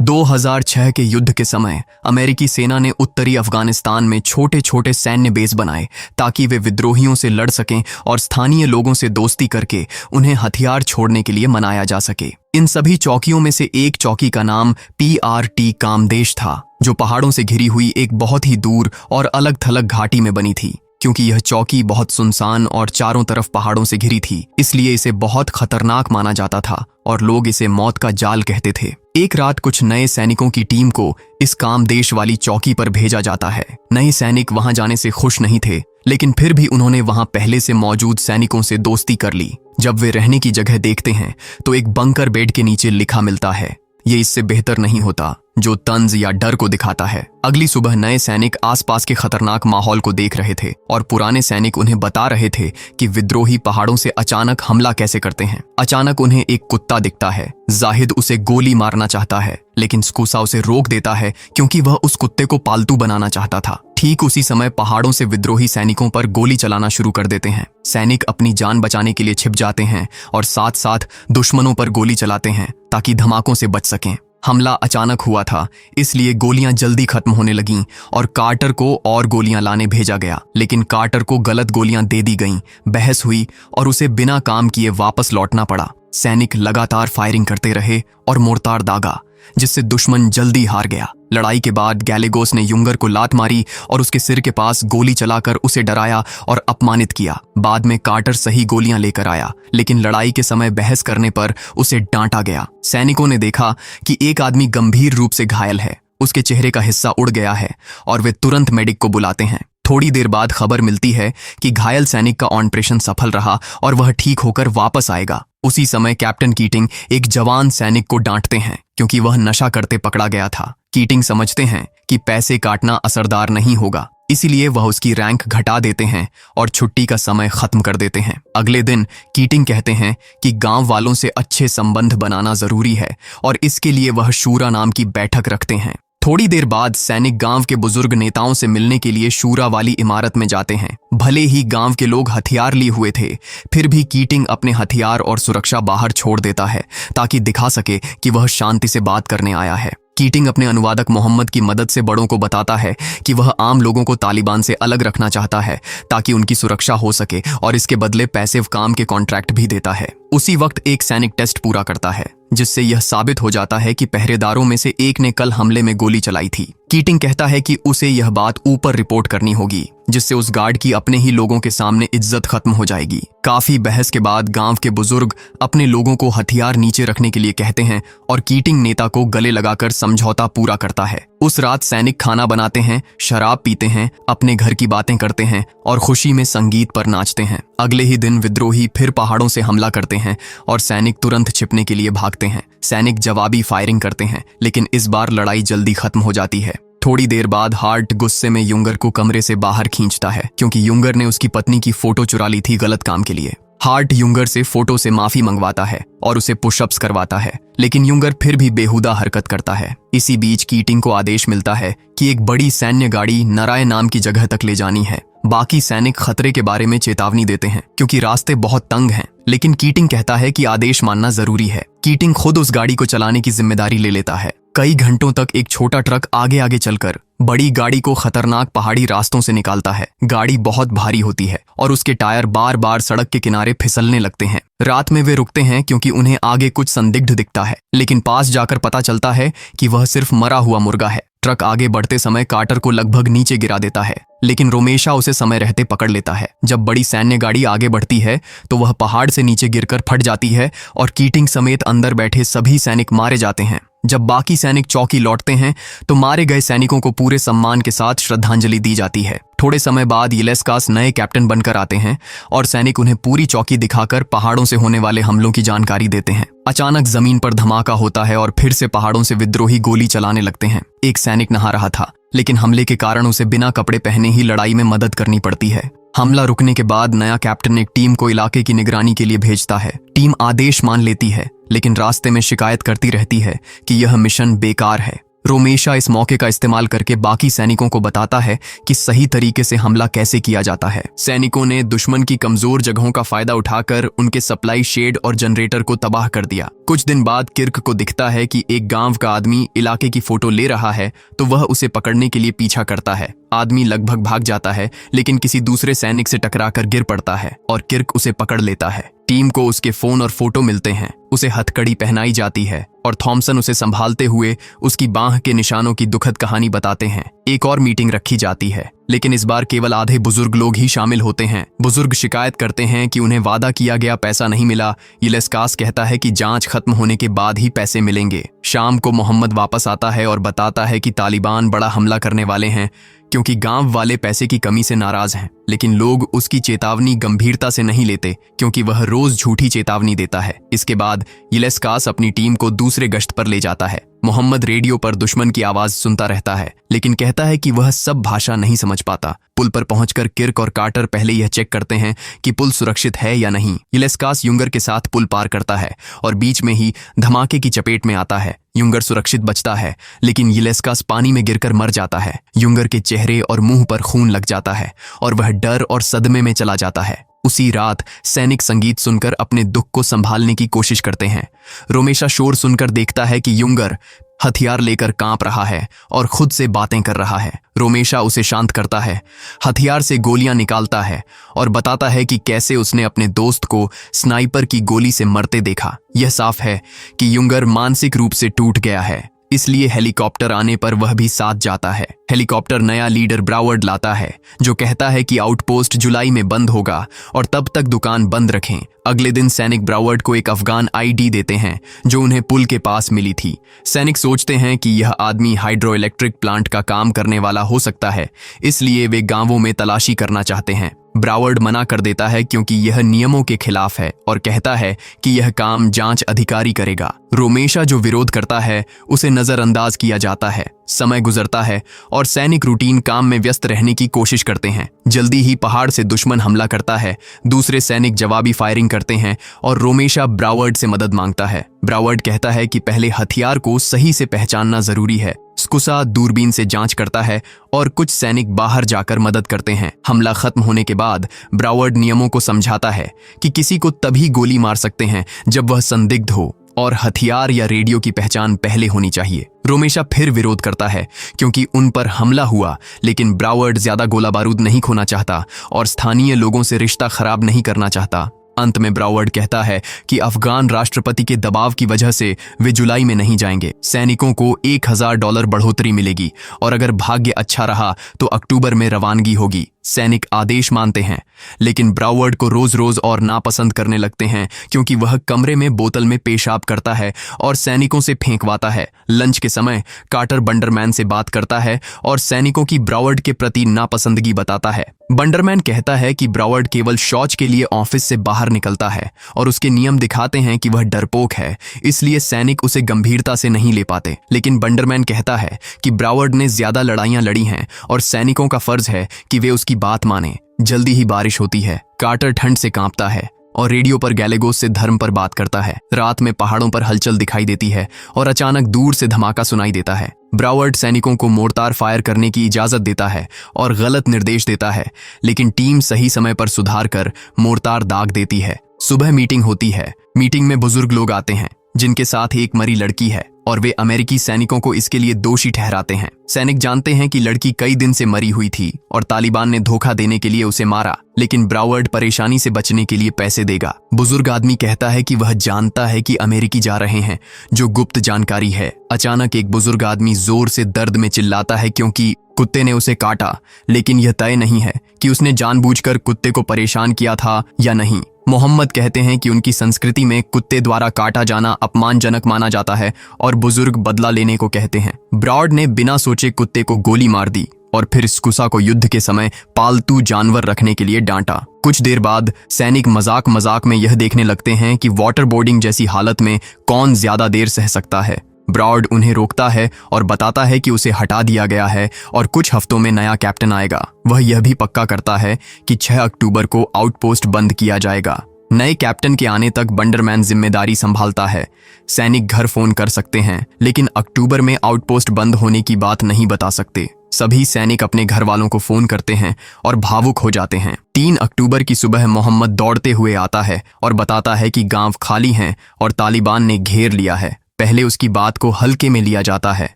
2006 के युद्ध के समय अमेरिकी सेना ने उत्तरी अफगानिस्तान में छोटे छोटे सैन्य बेस बनाए ताकि वे विद्रोहियों से लड़ सकें और स्थानीय लोगों से दोस्ती करके उन्हें हथियार छोड़ने के लिए मनाया जा सके। इन सभी चौकियों में से एक चौकी का नाम PRT कामदेश था, जो पहाड़ों से घिरी हुई एक बहुत ही दूर और अलग थलग घाटी में बनी थी। क्योंकि यह चौकी बहुत सुनसान और चारों तरफ पहाड़ों से घिरी थी, इसलिए इसे बहुत खतरनाक माना जाता था और लोग इसे मौत का जाल कहते थे। एक रात कुछ नए सैनिकों की टीम को इस कामदेश वाली चौकी पर भेजा जाता है। नए सैनिक वहां जाने से खुश नहीं थे, लेकिन फिर भी उन्होंने वहां पहले से मौजूद सैनिकों से दोस्ती कर ली। जब वे रहने की जगह देखते हैं तो एक बंकर बेड के नीचे लिखा मिलता है, ये इससे बेहतर नहीं होता, जो तंज या डर को दिखाता है। अगली सुबह नए सैनिक आसपास के खतरनाक माहौल को देख रहे थे और पुराने सैनिक उन्हें बता रहे थे कि विद्रोही पहाड़ों से अचानक हमला कैसे करते हैं। अचानक उन्हें एक कुत्ता दिखता है। जाहिद उसे गोली मारना चाहता है, लेकिन स्कूसा उसे रोक देता है क्योंकि वह उस कुत्ते को पालतू बनाना चाहता था। ठीक उसी समय पहाड़ों से विद्रोही सैनिकों पर गोली चलाना शुरू कर देते हैं। सैनिक अपनी जान बचाने के लिए छिप जाते हैं और साथ साथ दुश्मनों पर गोली चलाते हैं ताकि धमाकों से बच सकें। हमला अचानक हुआ था, इसलिए गोलियां जल्दी खत्म होने लगीं और कार्टर को और गोलियां लाने भेजा गया, लेकिन कार्टर को गलत गोलियां दे दी गईं। बहस हुई और उसे बिना काम किए वापस लौटना पड़ा। सैनिक लगातार फायरिंग करते रहे और मोर्टार दागा, जिससे दुश्मन जल्दी हार गया। लड़ाई के बाद गैलेगोस ने युंगर को लात मारी और उसके सिर के पास गोली चलाकर उसे डराया और अपमानित किया। बाद में कार्टर सही गोलियां लेकर आया, लेकिन लड़ाई के समय बहस करने पर उसे डांटा गया। सैनिकों ने देखा कि एक आदमी गंभीर रूप से घायल है, उसके चेहरे का हिस्सा उड़ गया है और वे तुरंत मेडिक को बुलाते हैं। थोड़ी देर बाद खबर मिलती है कि घायल सैनिक का ऑपरेशन सफल रहा और वह ठीक होकर वापस आएगा। उसी समय कैप्टन कीटिंग एक जवान सैनिक को डांटते हैं क्योंकि वह नशा करते पकड़ा गया था। कीटिंग समझते हैं कि पैसे काटना असरदार नहीं होगा, इसीलिए वह उसकी रैंक घटा देते हैं और छुट्टी का समय खत्म कर देते हैं। अगले दिन कीटिंग कहते हैं कि गांव वालों से अच्छे संबंध बनाना जरूरी है और इसके लिए वह शूरा नाम की बैठक रखते हैं। थोड़ी देर बाद सैनिक गांव के बुजुर्ग नेताओं से मिलने के लिए शूरा वाली इमारत में जाते हैं। भले ही गांव के लोग हथियार लिए हुए थे, फिर भी कीटिंग अपने हथियार और सुरक्षा बाहर छोड़ देता है ताकि दिखा सके कि वह शांति से बात करने आया है। कीटिंग अपने अनुवादक मोहम्मद की मदद से बड़ों को बताता है कि वह आम लोगों को तालिबान से अलग रखना चाहता है ताकि उनकी सुरक्षा हो सके, और इसके बदले पैसिव काम के कॉन्ट्रैक्ट भी देता है। उसी वक्त एक सैनिक टेस्ट पूरा करता है, जिससे यह साबित हो जाता है कि पहरेदारों में से एक ने कल हमले में गोली चलाई थी। कीटिंग कहता है कि उसे यह बात ऊपर रिपोर्ट करनी होगी, जिससे उस गार्ड की अपने ही लोगों के सामने इज्जत खत्म हो जाएगी। काफी बहस के बाद गांव के बुजुर्ग अपने लोगों को हथियार नीचे रखने के लिए कहते हैं और कीटिंग नेता को गले लगाकर समझौता पूरा करता है। उस रात सैनिक खाना बनाते हैं, शराब पीते हैं, अपने घर की बातें करते हैं और खुशी में संगीत पर नाचते हैं। अगले ही दिन विद्रोही फिर पहाड़ों से हमला करते हैं और सैनिक तुरंत छिपने के लिए भागते हैं। सैनिक जवाबी फायरिंग करते हैं, लेकिन इस बार लड़ाई जल्दी खत्म हो जाती है। थोड़ी देर बाद हार्ट गुस्से में युंगर को कमरे से बाहर खींचता है क्योंकि युंगर ने उसकी पत्नी की फोटो चुरा ली थी गलत काम के लिए। हार्ट युंगर से फोटो से माफी मंगवाता है और उसे पुशअप्स करवाता है, लेकिन युंगर फिर भी बेहुदा हरकत करता है। इसी बीच कीटिंग को आदेश मिलता है कि एक बड़ी सैन्य गाड़ी नराय नाम की जगह तक ले जानी है। बाकी सैनिक खतरे के बारे में चेतावनी देते हैं क्योंकि रास्ते बहुत तंग हैं, लेकिन कीटिंग कहता है कि आदेश मानना जरूरी है। कीटिंग खुद उस गाड़ी को चलाने की जिम्मेदारी ले लेता है। कई घंटों तक एक छोटा ट्रक आगे आगे चलकर बड़ी गाड़ी को खतरनाक पहाड़ी रास्तों से निकालता है। गाड़ी बहुत भारी होती है और उसके टायर बार बार सड़क के किनारे फिसलने लगते हैं। रात में वे रुकते हैं क्योंकि उन्हें आगे कुछ संदिग्ध दिखता है, लेकिन पास जाकर पता चलता है कि वह सिर्फ मरा हुआ मुर्गा है। ट्रक आगे बढ़ते समय कार्टर को लगभग नीचे गिरा देता है, लेकिन रोमेशा उसे समय रहते पकड़ लेता है। जब बड़ी सैन्य गाड़ी आगे बढ़ती है तो वह पहाड़ से नीचे गिरकर फट जाती है और कीटिंग समेत अंदर बैठे सभी सैनिक मारे जाते हैं। जब बाकी सैनिक चौकी लौटते हैं तो मारे गए सैनिकों को पूरे सम्मान के साथ श्रद्धांजलि दी जाती है। थोड़े समय बाद येलेस्कास नए कैप्टन बनकर आते हैं और सैनिक उन्हें पूरी चौकी दिखाकर पहाड़ों से होने वाले हमलों की जानकारी देते हैं। अचानक जमीन पर धमाका होता है और फिर से पहाड़ों से विद्रोही गोली चलाने लगते हैं। एक सैनिक नहा रहा था, लेकिन हमले के कारण उसे बिना कपड़े पहने ही लड़ाई में मदद करनी पड़ती है। हमला रुकने के बाद नया कैप्टन एक टीम को इलाके की निगरानी के लिए भेजता है। टीम आदेश मान लेती है, लेकिन रास्ते में शिकायत करती रहती है कि यह मिशन बेकार है। रोमेशा इस मौके का इस्तेमाल करके बाकी सैनिकों को बताता है कि सही तरीके से हमला कैसे किया जाता है। सैनिकों ने दुश्मन की कमजोर जगहों का फायदा उठाकर उनके सप्लाई शेड और जनरेटर को तबाह कर दिया। कुछ दिन बाद किर्क को दिखता है कि एक गांव का आदमी इलाके की फोटो ले रहा है, तो वह उसे पकड़ने के लिए पीछा करता है। आदमी लगभग भाग जाता है, लेकिन किसी दूसरे सैनिक से टकराकर गिर पड़ता है और किर्क उसे पकड़ लेता है। टीम को उसके फोन और फोटो मिलते हैं। उसे हथकड़ी पहनाई जाती है और थॉमसन उसे संभालते हुए उसकी बांह के निशानों की दुखद कहानी बताते हैं। एक और मीटिंग रखी जाती है, लेकिन इस बार केवल आधे बुजुर्ग लोग ही शामिल होते हैं। बुजुर्ग शिकायत करते हैं कि उन्हें वादा किया गया पैसा नहीं मिला। यिलेस्कास कहता है कि जांच खत्म होने के बाद ही पैसे मिलेंगे। शाम को मोहम्मद वापस आता है और बताता है कि तालिबान बड़ा हमला करने वाले हैं, क्योंकि गांव वाले पैसे की कमी से नाराज हैं। लेकिन लोग उसकी चेतावनी गंभीरता से नहीं लेते, क्योंकि वह रोज झूठी चेतावनी देता है। इसके बाद यिलेस्कास अपनी टीम को दूसरे गश्त पर ले जाता है। मोहम्मद रेडियो पर दुश्मन की आवाज सुनता रहता है, लेकिन कहता है कि वह सब भाषा नहीं समझ पाता। पुल पर पहुंचकर किर्क और कार्टर पहले यह चेक करते हैं कि पुल सुरक्षित है या नहीं। यिलेस्कास युंगर के साथ पुल पार करता है और बीच में ही धमाके की चपेट में आता है। युंगर सुरक्षित बचता है, लेकिन यिलेस्कास पानी में गिरकर मर जाता है। युंगर के चेहरे और मुंह पर खून लग जाता है और वह डर और सदमे में चला जाता है। उसी रात सैनिक संगीत सुनकर अपने दुख को संभालने की कोशिश करते हैं। रोमेशा शोर सुनकर देखता है कि युंगर हथियार लेकर कांप रहा है और खुद से बातें कर रहा है। रोमेशा उसे शांत करता है, हथियार से गोलियां निकालता है और बताता है कि कैसे उसने अपने दोस्त को स्नाइपर की गोली से मरते देखा। यह साफ है कि युंगर मानसिक रूप से टूट गया है, इसलिए हेलीकॉप्टर आने पर वह भी साथ जाता है। हेलीकॉप्टर नया लीडर ब्रावर्ड लाता है, जो कहता है कि आउटपोस्ट जुलाई में बंद होगा और तब तक दुकान बंद रखें। अगले दिन सैनिक ब्रावर्ड को एक अफगान आईडी देते हैं, जो उन्हें पुल के पास मिली थी। सैनिक सोचते हैं कि यह आदमी हाइड्रो इलेक्ट्रिक प्लांट का काम करने वाला हो सकता है, इसलिए वे गांवों में तलाशी करना चाहते हैं। ब्रावर्ड मना कर देता है, क्योंकि यह नियमों के खिलाफ है, और कहता है कि यह काम जांच अधिकारी करेगा। रोमेशा जो विरोध करता है उसे नजरअंदाज किया जाता है। समय गुजरता है और सैनिक रूटीन काम में व्यस्त रहने की कोशिश करते हैं। जल्दी ही पहाड़ से दुश्मन हमला करता है। दूसरे सैनिक जवाबी फायरिंग करते हैं और रोमेशा ब्रावर्ड से मदद मांगता है। ब्रावर्ड कहता है कि पहले हथियार को सही से पहचानना जरूरी है। स्कुसा दूरबीन से जांच करता है और कुछ सैनिक बाहर जाकर मदद करते हैं। हमला खत्म होने के बाद ब्रावर्ड नियमों को समझाता है कि किसी को तभी गोली मार सकते हैं जब वह संदिग्ध हो, और हथियार या रेडियो की पहचान पहले होनी चाहिए। रोमेशा फिर विरोध करता है, क्योंकि उन पर हमला हुआ, लेकिन ब्रावर्ड ज्यादा गोला बारूद नहीं खोना चाहता और स्थानीय लोगों से रिश्ता खराब नहीं करना चाहता। अंत में ब्रावर्ड कहता है कि अफगान राष्ट्रपति के दबाव की वजह से वे जुलाई में नहीं जाएंगे। सैनिकों को $1000 बढ़ोतरी मिलेगी और अगर भाग्य अच्छा रहा तो अक्टूबर में रवानगी होगी। सैनिक आदेश मानते हैं, लेकिन ब्रावर्ड को रोज रोज और नापसंद करने लगते हैं, क्योंकि वह कमरे में बोतल में पेशाब करता है और सैनिकों से फेंकवाता है। लंच के समय कार्टर बंडरमैन से बात करता है और सैनिकों की ब्रावर्ड के प्रति नापसंदगी बताता है। बंडरमैन कहता है कि ब्रावर्ड केवल शौच के लिए ऑफिस से बाहर निकलता है और उसके नियम दिखाते हैं कि वह डरपोक है, इसलिए सैनिक उसे गंभीरता से नहीं ले पाते। लेकिन बंडरमैन कहता है कि ब्रावर्ड ने ज्यादा लड़ाइयां लड़ी हैं और सैनिकों का फर्ज है कि वे उसकी बात माने। जल्दी ही बारिश होती है। कार्टर ठंड से कांपता है और रेडियो पर गैलेगोस से धर्म पर बात करता है। रात में पहाड़ों पर हलचल दिखाई देती है और अचानक दूर से धमाका सुनाई देता है। ब्रावर्ड सैनिकों को मोर्टार फायर करने की इजाजत देता है और गलत निर्देश देता है, लेकिन टीम सही समय पर सुधार कर मोर्टार दाग देती है। सुबह मीटिंग होती है। मीटिंग में बुजुर्ग लोग आते हैं, जिनके साथ एक मरी लड़की है, और वे अमेरिकी सैनिकों को इसके लिए दोषी ठहराते हैं। सैनिक जानते हैं कि लड़की कई दिन से मरी हुई थी और तालिबान ने धोखा देने के लिए उसे मारा, लेकिन ब्रावर्ड परेशानी से बचने के लिए पैसे देगा। बुजुर्ग आदमी कहता है कि वह जानता है कि अमेरिकी जा रहे हैं, जो गुप्त जानकारी है। अचानक एक बुजुर्ग आदमी जोर से दर्द में चिल्लाता है, क्योंकि कुत्ते ने उसे काटा, लेकिन यह तय नहीं है कि उसने जानबूझकर कुत्ते को परेशान किया था या नहीं। मोहम्मद कहते हैं कि उनकी संस्कृति में कुत्ते द्वारा काटा जाना अपमानजनक माना जाता है और बुजुर्ग बदला लेने को कहते हैं। ब्रावर्ड ने बिना सोचे कुत्ते को गोली मार दी और फिर स्कुसा को युद्ध के समय पालतू जानवर रखने के लिए डांटा। कुछ देर बाद सैनिक मजाक मजाक में यह देखने लगते हैं कि वाटर बोर्डिंग जैसी हालत में कौन ज्यादा देर सह सकता है। ब्रावर्ड उन्हें रोकता है और बताता है कि उसे हटा दिया गया है और कुछ हफ्तों में नया कैप्टन आएगा। वह यह भी पक्का करता है कि 6 अक्टूबर को आउटपोस्ट बंद किया जाएगा। नए कैप्टन के आने तक बंडरमैन जिम्मेदारी संभालता है। सैनिक घर फोन कर सकते हैं, लेकिन अक्टूबर में आउटपोस्ट बंद होने की बात नहीं बता सकते। सभी सैनिक अपने घर वालों को फोन करते हैं और भावुक हो जाते हैं। 3 अक्टूबर की सुबह मोहम्मद दौड़ते हुए आता है और बताता है कि गांव खाली हैं और तालिबान ने घेर लिया है। पहले उसकी बात को हल्के में लिया जाता है।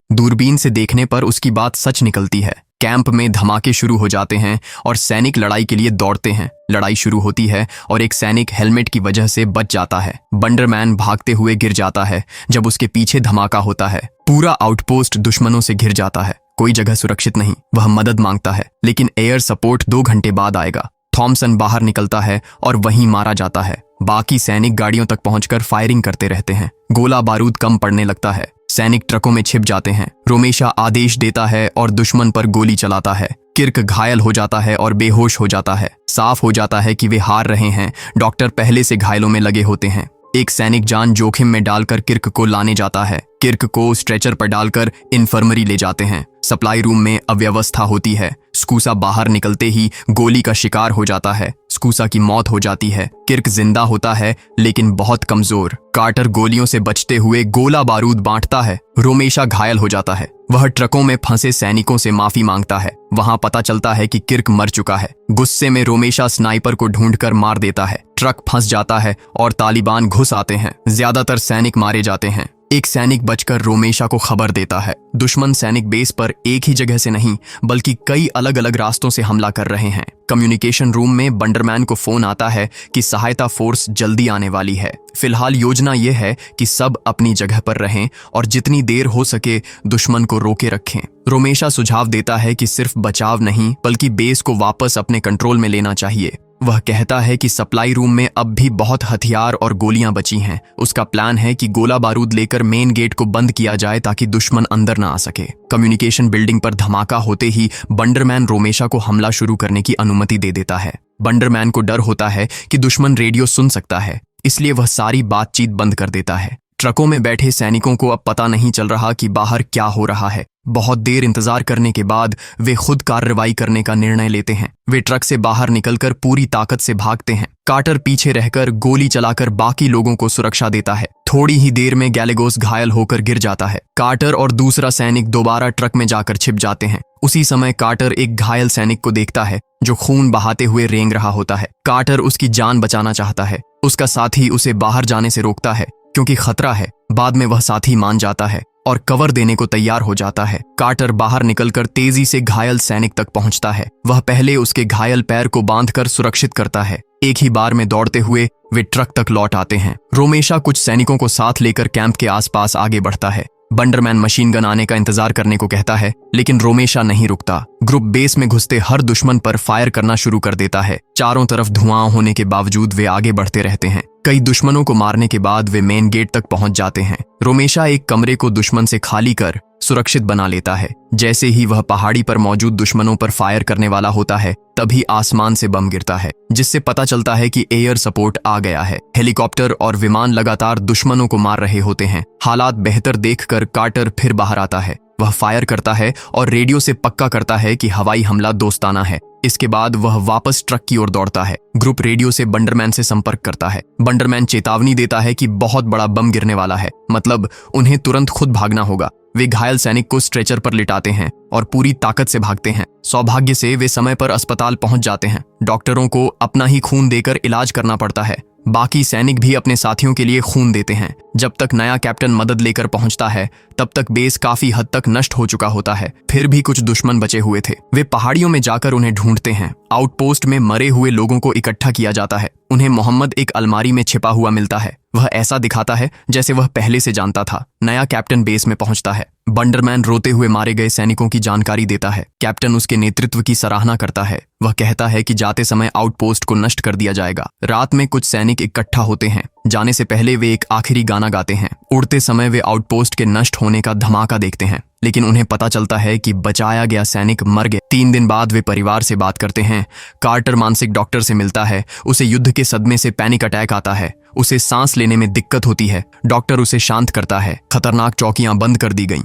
दूरबीन से देखने पर उसकी बात सच निकलती है। कैंप में धमाके शुरू हो जाते हैं और सैनिक लड़ाई के लिए दौड़ते हैं। लड़ाई शुरू होती है और एक सैनिक हेलमेट की वजह से बच जाता है। बंडरमैन भागते हुए गिर जाता है जब उसके पीछे धमाका होता है। पूरा आउटपोस्ट दुश्मनों से घिर जाता है। कोई जगह सुरक्षित नहीं। वह मदद मांगता है, लेकिन एयर सपोर्ट 2 घंटे बाद आएगा। थॉमसन बाहर निकलता है और वहीं मारा जाता है। बाकी सैनिक गाड़ियों तक पहुंचकर फायरिंग करते रहते हैं। गोला बारूद कम पड़ने लगता है। सैनिक ट्रकों में छिप जाते हैं। रोमेशा आदेश देता है और दुश्मन पर गोली चलाता है। किर्क घायल हो जाता है और बेहोश हो जाता है। साफ हो जाता है कि वे हार रहे हैं। डॉक्टर पहले से घायलों में लगे होते हैं। एक सैनिक जान जोखिम में डालकर किर्क को लाने जाता है। किर्क को स्ट्रेचर पर डालकर इन्फर्मरी ले जाते हैं। सप्लाई रूम में अव्यवस्था होती है। स्कूसा बाहर निकलते ही गोली का शिकार हो जाता है। स्कूसा की मौत हो जाती है। किर्क जिंदा होता है, लेकिन बहुत कमजोर। कार्टर गोलियों से बचते हुए गोला बारूद बांटता है। रोमेशा घायल हो जाता है। वह ट्रकों में फंसे सैनिकों से माफी मांगता है। वहां पता चलता है कि किर्क मर चुका है। गुस्से में रोमेशा स्नाइपर को ढूंढकर मार देता है। ट्रक फंस जाता है और तालिबान घुस आते हैं। ज्यादातर सैनिक मारे जाते हैं। एक सैनिक बचकर रोमेशा को खबर देता है। दुश्मन सैनिक बेस पर एक ही जगह से नहीं, बल्कि कई अलग अलग रास्तों से हमला कर रहे हैं। कम्युनिकेशन रूम में बंडरमैन को फोन आता है कि सहायता फोर्स जल्दी आने वाली है। फिलहाल योजना यह है कि सब अपनी जगह पर रहें और जितनी देर हो सके दुश्मन को रोके रखें। रोमेशा सुझाव देता है कि सिर्फ बचाव नहीं, बल्कि बेस को वापस अपने कंट्रोल में लेना चाहिए। वह कहता है कि सप्लाई रूम में अब भी बहुत हथियार और गोलियां बची हैं। उसका प्लान है कि गोला बारूद लेकर मेन गेट को बंद किया जाए ताकि दुश्मन अंदर न आ सके। कम्युनिकेशन बिल्डिंग पर धमाका होते ही बंडरमैन रोमेशा को हमला शुरू करने की अनुमति दे देता है। बंडरमैन को डर होता है कि दुश्मन रेडियो सुन सकता है, इसलिए वह सारी बातचीत बंद कर देता है। ट्रकों में बैठे सैनिकों को अब पता नहीं चल रहा कि बाहर क्या हो रहा है। बहुत देर इंतजार करने के बाद वे खुद कार्रवाई करने का निर्णय लेते हैं। वे ट्रक से बाहर निकलकर पूरी ताकत से भागते हैं। कार्टर पीछे रहकर गोली चलाकर बाकी लोगों को सुरक्षा देता है। थोड़ी ही देर में गैलेगोस घायल होकर गिर जाता है। कार्टर और दूसरा सैनिक दोबारा ट्रक में जाकर छिप जाते हैं। उसी समय कार्टर एक घायल सैनिक को देखता है जो खून बहाते हुए रेंग रहा होता है। कार्टर उसकी जान बचाना चाहता है। उसका साथी उसे बाहर जाने से रोकता है क्योंकि खतरा है। बाद में वह साथी मान जाता है और कवर देने को तैयार हो जाता है। कार्टर बाहर निकलकर तेजी से घायल सैनिक तक पहुंचता है। वह पहले उसके घायल पैर को बांधकर सुरक्षित करता है। एक ही बार में दौड़ते हुए वे ट्रक तक लौट आते हैं। रोमेशा कुछ सैनिकों को साथ लेकर कैंप के आसपास आगे बढ़ता है। बंडरमैन मशीन गन आने का इंतजार करने को कहता है, लेकिन रोमेशा नहीं रुकता। ग्रुप बेस में घुसते हर दुश्मन पर फायर करना शुरू कर देता है। चारों तरफ धुआं होने के बावजूद वे आगे बढ़ते रहते हैं। कई दुश्मनों को मारने के बाद वे मेन गेट तक पहुंच जाते हैं। रोमेशा एक कमरे को दुश्मन से खाली कर सुरक्षित बना लेता है। जैसे ही वह पहाड़ी पर मौजूद दुश्मनों पर फायर करने वाला होता है, तभी आसमान से बम गिरता है, जिससे पता चलता है कि एयर सपोर्ट आ गया है। हेलीकॉप्टर और विमान लगातार दुश्मनों को मार रहे होते हैं। हालात बेहतर देखकर कार्टर फिर बाहर आता है। वह फायर करता है और रेडियो से पक्का करता है कि हवाई हमला दोस्ताना है। इसके बाद वह वापस ट्रक की ओर दौड़ता है। ग्रुप रेडियो से बंडरमैन से संपर्क करता है। बंडरमैन चेतावनी देता है कि बहुत बड़ा बम गिरने वाला है, मतलब उन्हें तुरंत खुद भागना होगा। वे घायल सैनिक को स्ट्रेचर पर लिटाते हैं और पूरी ताकत से भागते हैं। सौभाग्य से वे समय पर अस्पताल पहुंच जाते हैं। डॉक्टरों को अपना ही खून देकर इलाज करना पड़ता है। बाकी सैनिक भी अपने साथियों के लिए खून देते हैं। जब तक नया कैप्टन मदद लेकर पहुंचता है, तब तक बेस काफी हद तक नष्ट हो चुका होता है। फिर भी कुछ दुश्मन बचे हुए थे। वे पहाड़ियों में जाकर उन्हें ढूंढते हैं। आउटपोस्ट में मरे हुए लोगों को इकट्ठा किया जाता है। उन्हें मोहम्मद एक अलमारी में छिपा हुआ मिलता है। वह ऐसा दिखाता है जैसे वह पहले से जानता था। नया कैप्टन बेस में पहुंचता है। बंडरमैन रोते हुए मारे गए सैनिकों की जानकारी देता है। कैप्टन उसके नेतृत्व की सराहना करता है। वह कहता है कि जाते समय आउटपोस्ट को नष्ट कर दिया जाएगा। रात में कुछ सैनिक इकट्ठा होते हैं। जाने से पहले वे एक आखिरी गाना गाते हैं। उड़ते समय वे आउटपोस्ट के नष्ट होने का धमाका देखते हैं, लेकिन उन्हें पता चलता है कि बचाया गया सैनिक मर गए। 3 दिन बाद वे परिवार से बात करते हैं। कार्टर मानसिक डॉक्टर से मिलता है। उसे युद्ध के सदमे से पैनिक अटैक आता है। उसे सांस लेने में दिक्कत होती है। डॉक्टर उसे शांत करता है। खतरनाक चौकियां बंद कर दी गईं।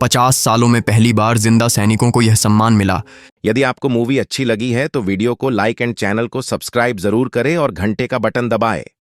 50 सालों में पहली बार जिंदा सैनिकों को यह सम्मान मिला। यदि आपको मूवी अच्छी लगी है तो वीडियो को लाइक एंड चैनल को सब्सक्राइब जरूर करें और घंटे का बटन दबाएं।